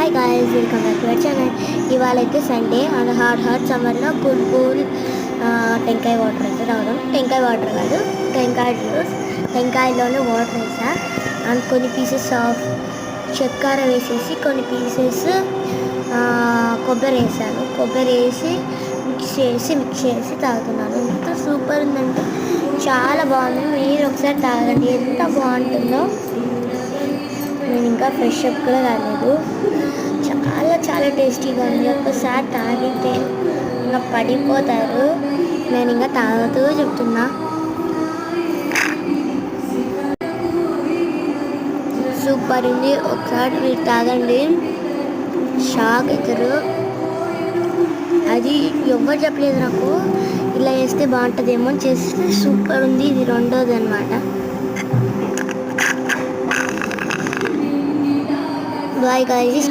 Hi guys, welcome back to our channel. ఇవాళ అయితే Sunday and hot సమ్మర్లో cool టెంకాయ వాటర్ అయితే తాగడం. టెంకాయ వాటర్ కాదు, టెంకాయ జ్యూస్. టెంకాయలోనే వాటర్ వేసా అండ్ కొన్ని పీసెస్ ఆఫ్ చక్కెర వేసేసి కొన్ని పీసెస్ కొబ్బరి వేసాను. కొబ్బరి వేసి మిక్స్ చేసి తాగుతున్నాను. ఎంత సూపర్ ఉందంటే చాలా బాగుంది. మీరు ఒకసారి తాగండి, ఎంత బాగుంటుందో. నేను ఇంకా ఫ్రెష్ అప్ కూడా కాలేదు. చాలా టేస్టీగా ఉంది. ఒక్కసారి తాగితే ఇంకా పడిపోతారు. నేను ఇంకా తాగుతూ చెప్తున్నా. సూపర్ ఉంది. ఒకసారి మీరు తాగండి, షాక్ అవుతారు. అది ఎవ్వరు చెప్పలేదు నాకు, ఇలా వేస్తే బాగుంటుందేమో అని చేస్తే సూపర్ ఉంది. ఇది రెండోది అనమాట. Bye guys.